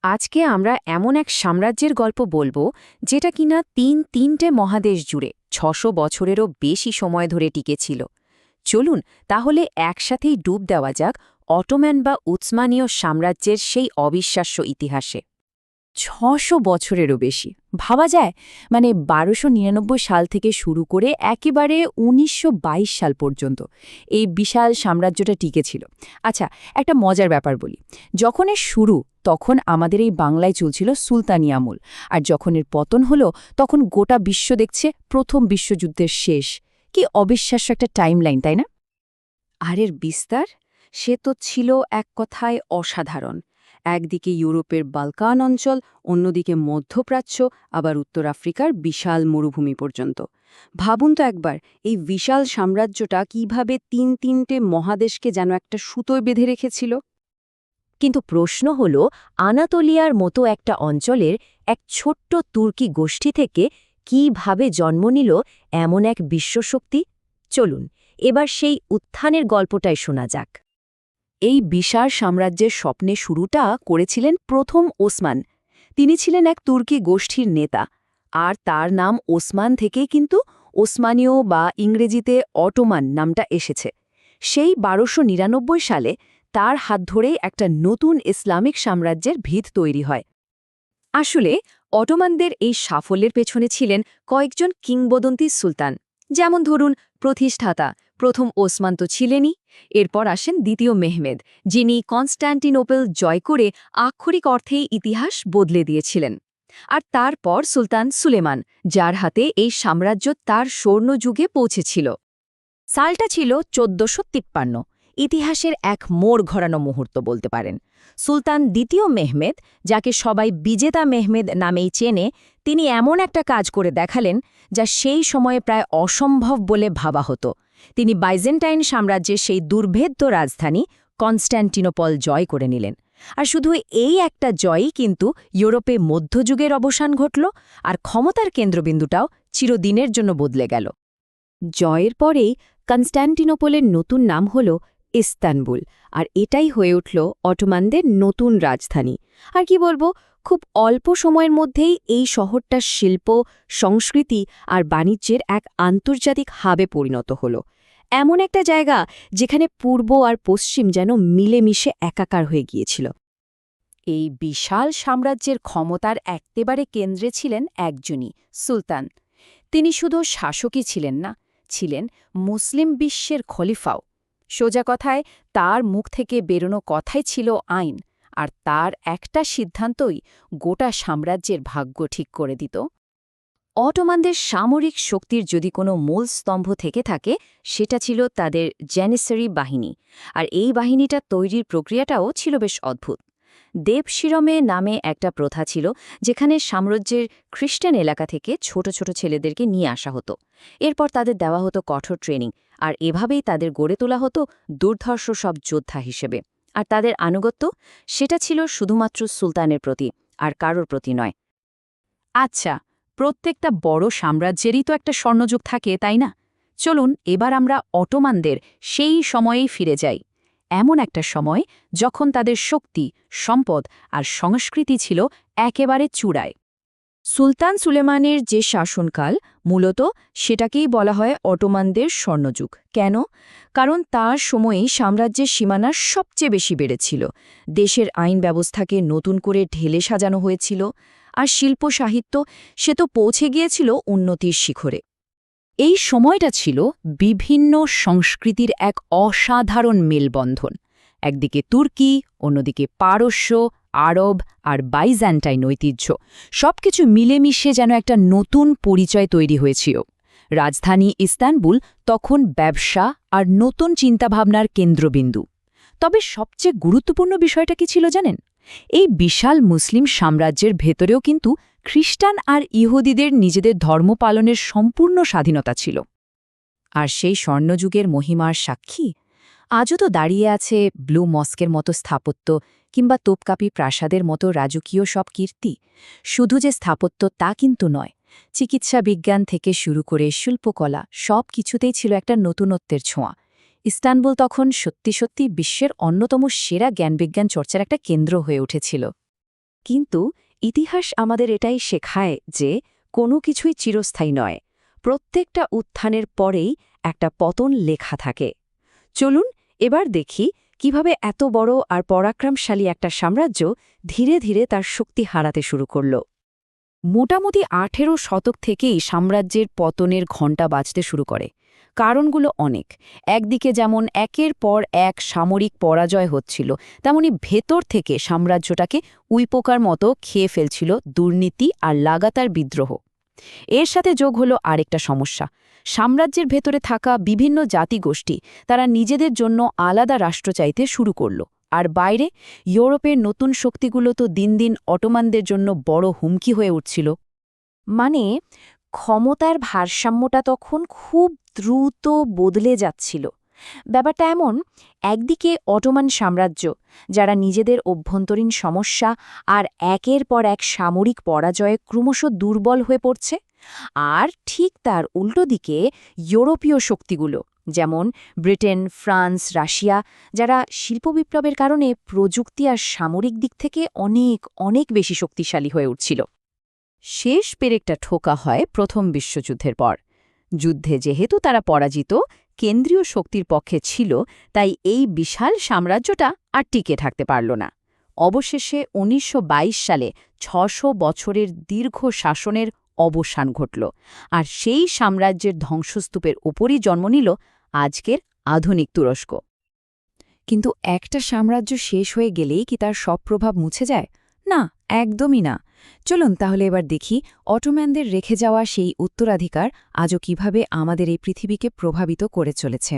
আজকে আমরা এমন এক সাম্রাজ্যের গল্প বলবো যেটা কিনা তিনটে মহাদেশ জুড়ে ৬০০ বছরেরও বেশি সময় ধরে টিকেছিল। চলুন তাহলে একসাথেই ডুব দেওয়া যাক অটোম্যান বা উসমানীয় সাম্রাজ্যের সেই অবিশ্বাস্য ইতিহাসে। ৬০০ বছরেরও বেশি ভাবা যায়, মানে ১২৯৯ সাল থেকে শুরু করে একেবারে ১৯২২ সাল পর্যন্ত এই বিশাল সাম্রাজ্যটা টিকেছিল। আচ্ছা, একটা মজার ব্যাপার বলি, যখন এর শুরু তখন আমাদের এই বাংলায় চলছিল সুলতানি আমল, আর যখন এর পতন হলো তখন গোটা বিশ্ব দেখছে প্রথম বিশ্বযুদ্ধের শেষ। কি অবিশ্বাস্য একটা টাইমলাইন, তাই না? আর এর বিস্তার, সে তো ছিল এক কথায় অসাধারণ। একদিকে ইউরোপের বালকান অঞ্চল, অন্যদিকে মধ্যপ্রাচ্য, আবার উত্তর আফ্রিকার বিশাল মরুভূমি পর্যন্ত। ভাবুন তো একবার, এই বিশাল সাম্রাজ্যটা কিভাবে তিনটে মহাদেশকে যেন একটা সুতোয় বেঁধে রেখেছিল। কিন্তু প্রশ্ন হল, আনাতোলিয়ার মতো একটা অঞ্চলের এক ছোট্ট তুর্কি গোষ্ঠী থেকে কিভাবে জন্ম নিল এমন এক বিশ্বশক্তি? চলুন এবার সেই উত্থানের গল্পটাই শোনা যাক। এই বিশাল সাম্রাজ্যের স্বপ্নে শুরুটা করেছিলেন প্রথম ওসমান। তিনি ছিলেন এক তুর্কি গোষ্ঠীর নেতা, আর তার নাম ওসমান থেকেই কিন্তু ওসমানীয় বা ইংরেজিতে অটোমান নামটা এসেছে। সেই ১২৯৯ সালে তার হাত ধরেই একটা নতুন ইসলামিক সাম্রাজ্যের ভিত তৈরি হয়। আসলে অটোমানদের এই সাফল্যের পেছনে ছিলেন কয়েকজন কিংবদন্তি সুলতান। যেমন ধরুন, প্রতিষ্ঠাতা প্রথম ওসমান তো ছিলেনই, এরপর আসেন দ্বিতীয় মেহমেদ, যিনি কনস্ট্যান্টিনোপল জয় করে আক্ষরিক অর্থেই ইতিহাস বদলে দিয়েছিলেন। আর তারপর সুলতান সুলেমান, যার হাতে এই সাম্রাজ্য তার স্বর্ণযুগে পৌঁছেছিল। সালটা ছিল ১৪৫৩, ইতিহাসের এক মোড় ঘোরানো মুহূর্ত বলতে পারেন। সুলতান দ্বিতীয় মেহমেদ, যাকে সবাই বিজেতা মেহমেদ নামেই চেনে, তিনি এমন একটা কাজ করে দেখালেন যা সেই সময়ে প্রায় অসম্ভব বলে ভাবা হতো। তিনি বাইজেন্টাইন সাম্রাজ্যের সেই দুর্ভেদ্য রাজধানী কনস্ট্যান্টিনোপল জয় করে নিলেন। আর শুধু এই একটা জয়ই কিন্তু ইউরোপে মধ্যযুগের অবসান ঘটল, আর ক্ষমতার কেন্দ্রবিন্দুটাও চিরদিনের জন্য বদলে গেল। জয়ের পরেই কনস্ট্যান্টিনোপলের নতুন নাম হল ইস্তানবুল, আর এটাই হয়ে উঠল অটোমানদের নতুন রাজধানী। আর কি বলবো, খুব অল্প সময়ের মধ্যেই এই শহরটা শিল্প, সংস্কৃতি আর বাণিজ্যের এক আন্তর্জাতিক হাবে পরিণত হল। এমন একটা জায়গা যেখানে পূর্ব আর পশ্চিম যেন মিলেমিশে একাকার হয়ে গিয়েছিল। এই বিশাল সাম্রাজ্যের ক্ষমতার একেবারে কেন্দ্রে ছিলেন একজনই, সুলতান। তিনি শুধু শাসকই ছিলেন না, ছিলেন মুসলিম বিশ্বের খলিফাও। সোজা কথায়, তার মুখ থেকে বেরোনো কথাই ছিল আইন, আর তার একটা সিদ্ধান্তই গোটা সাম্রাজ্যের ভাগ্য ঠিক করে দিত। অটোমানদের সামরিক শক্তির যদি কোনো মূল স্তম্ভ থেকে থাকে, সেটা ছিল তাদের জ্যানিসারি বাহিনী। আর এই বাহিনীটা তৈরির প্রক্রিয়াটাও ছিল বেশ অদ্ভুত। দেবশিরমে নামে একটা প্রথা ছিল, যেখানে সাম্রাজ্যের খ্রিস্টান এলাকা থেকে ছোট ছোট ছেলেদেরকে নিয়ে আসা হতো। এরপর তাদের দেওয়া হতো কঠোর ট্রেনিং, আর এভাবেই তাদের গড়ে তোলা হতো দুর্ধর্ষ সব যোদ্ধা হিসেবে। আর তাদের আনুগত্য, সেটা ছিল শুধুমাত্র সুলতানের প্রতি, আর কারোর প্রতি নয়। আচ্ছা, প্রত্যেকটা বড় সাম্রাজ্যেরই তো একটা স্বর্ণযুগ থাকে, তাই না? চলুন এবার আমরা অটোমানদের সেই সময়েই ফিরে যাই। এমন একটা সময় যখন তাদের শক্তি, সম্পদ আর সংস্কৃতি ছিল একেবারে চূড়ায়। সুলতান সুলেমানের যে শাসনকাল, মূলত সেটাকেই বলা হয় অটোমানদের স্বর্ণযুগ। কেন? কারণ তার সময়েই সাম্রাজ্যের সীমানা সবচেয়ে বেশি বেড়েছিল। দেশের আইন ব্যবস্থাকে নতুন করে ঢেলে সাজানো হয়েছিল, আর শিল্প সাহিত্য, সে তো পৌঁছে গিয়েছিল উন্নতির শিখরে। এই সময়টা ছিল বিভিন্ন সংস্কৃতির এক অসাধারণ মেলবন্ধন। একদিকে তুর্কি, অন্যদিকে পারস্য, আরব আর বাইজ্যান্টাইন ঐতিহ্য, সবকিছু মিলেমিশে যেন একটা নতুন পরিচয় তৈরি হয়েছিল। রাজধানী ইস্তানবুল তখন ব্যবসা আর নতুন চিন্তাভাবনার কেন্দ্রবিন্দু। তবে সবচেয়ে গুরুত্বপূর্ণ বিষয়টা কি ছিল জানেন? এই বিশাল মুসলিম সাম্রাজ্যের ভেতরেও কিন্তু খ্রিস্টান আর ইহুদিদের নিজেদের ধর্ম পালনের সম্পূর্ণ স্বাধীনতা ছিল। আর সেই স্বর্ণযুগের মহিমার সাক্ষী আজও তো দাঁড়িয়ে আছে ব্লু মস্কের মতো স্থাপত্য, কিংবা তোপকাপি প্রাসাদের মতো রাজকীয় সব কীর্তি। শুধু যে স্থাপত্য তা কিন্তু নয়, চিকিৎসা বিজ্ঞান থেকে শুরু করে শিল্পকলা, সব কিছুতেই ছিল একটা নতুনত্বের ছোঁয়া। ইস্তানবুল তখন সত্যি সত্যি বিশ্বের অন্যতম সেরা জ্ঞানবিজ্ঞান চর্চার একটা কেন্দ্র হয়ে উঠেছিল। কিন্তু ইতিহাস আমাদের এটাই শেখায় যে কোনো কিছুই চিরস্থায়ী নয়। প্রত্যেকটা উত্থানের পরেই একটা পতন লেখা থাকে। চলুন এবার দেখি কিভাবে এত বড় আর পরাক্রমশালী একটা সাম্রাজ্য ধীরে ধীরে তার শক্তি হারাতে শুরু করল। মোটামুটি ১৮ শতক থেকেই সাম্রাজ্যের পতনের ঘণ্টা বাজতে শুরু করে। কারণগুলো অনেক। একদিকে যেমন একের পর এক সামরিক পরাজয় হচ্ছিল, তেমনি ভেতর থেকে সাম্রাজ্যটাকে উইপোকার মতো খেয়ে ফেলছিল দুর্নীতি আর লাগাতার বিদ্রোহ। এর সাথে যোগ হলো আরেকটা সমস্যা। সাম্রাজ্যের ভেতরে থাকা বিভিন্ন জাতিগোষ্ঠী তারা নিজেদের জন্য আলাদা রাষ্ট্র চাইতে শুরু করল। আর বাইরে ইউরোপের নতুন শক্তিগুলো তো দিন দিন অটোমানদের জন্য বড় হুমকি হয়ে উঠছিল। মানে ক্ষমতার ভারসাম্যটা তখন খুব দ্রুত বদলে যাচ্ছিল। ব্যাপারটা এমন, একদিকে অটোমান সাম্রাজ্য, যারা নিজেদের অভ্যন্তরীণ সমস্যা আর একের পর এক সামরিক পরাজয়ে ক্রমশ দুর্বল হয়ে পড়ছে, আর ঠিক তার উল্টো দিকে ইউরোপীয় শক্তিগুলো, যেমন ব্রিটেন, ফ্রান্স, রাশিয়া, যারা শিল্প বিপ্লবের কারণে প্রযুক্তি আর সামরিক দিক থেকে অনেক অনেক বেশি শক্তিশালী হয়ে উঠছিল। শেষ পেরেকটা ঠোকা হয় প্রথম বিশ্বযুদ্ধের পর। যুদ্ধে যেহেতু তারা পরাজিত, কেন্দ্রীয় শক্তির পক্ষে ছিল, তাই এই বিশাল সাম্রাজ্যটা আর টিকে থাকতে পারল না। অবশেষে ১৯২২ সালে ৬০০ বছরের দীর্ঘ শাসনের অবসান ঘটল, আর সেই সাম্রাজ্যের ধ্বংসস্তূপের ওপরই জন্ম নিল আজকের আধুনিক তুরস্ক। কিন্তু একটা সাম্রাজ্য শেষ হয়ে গেলেই কি তার সব প্রভাব মুছে যায়? না, একদমই না। চলুন তাহলে এবার দেখি অটোম্যানদের রেখে যাওয়া সেই উত্তরাধিকার আজও কিভাবে আমাদের এই পৃথিবীকে প্রভাবিত করে চলেছে।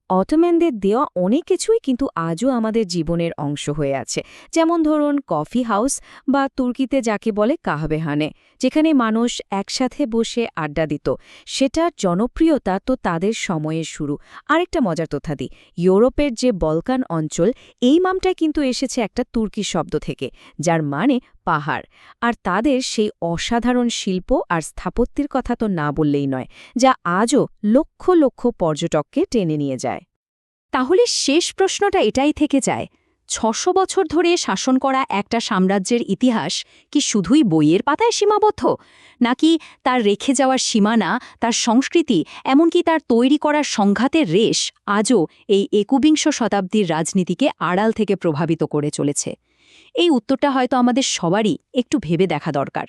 অটোম্যানদের দেওয়া অনেক কিছুই কিন্তু আজও আমাদের জীবনের অংশ হয়ে আছে। যেমন ধরুন কফি হাউস বা তুর্কিতে যাকে বলে কাহবেহানে, যেখানে মানুষ একসাথে বসে আড্ডা দিত। সেটার জনপ্রিয়তা তো তাদের সময়ের শুরু। আরেকটা মজার তথ্যাদি, ইউরোপের যে বলকান অঞ্চল, এই নামটাই কিন্তু এসেছে একটা তুর্কি শব্দ থেকে, যার মানে পাহাড়। আর তাদের সেই অসাধারণ শিল্প আর স্থাপত্যের কথা তো না বললেই নয়, যা আজও লক্ষ লক্ষ পর্যটককে টেনে নিয়ে যায়। তাহলে শেষ প্রশ্নটা এটাই থেকে যায়, ৬০০ বছর ধরে শাসন করা একটা সাম্রাজ্যের ইতিহাস কি শুধুই বইয়ের পাতায় সীমাবদ্ধ, নাকি তার রেখে যাওয়ার সীমানা, তার সংস্কৃতি, এমনকি তার তৈরি করার সংঘাতের রেশ আজও এই একবিংশ শতাব্দীর রাজনীতিকে আড়াল থেকে প্রভাবিত করে চলেছে? এই উত্তরটা হয়তো আমাদের সবারই একটু ভেবে দেখা দরকার।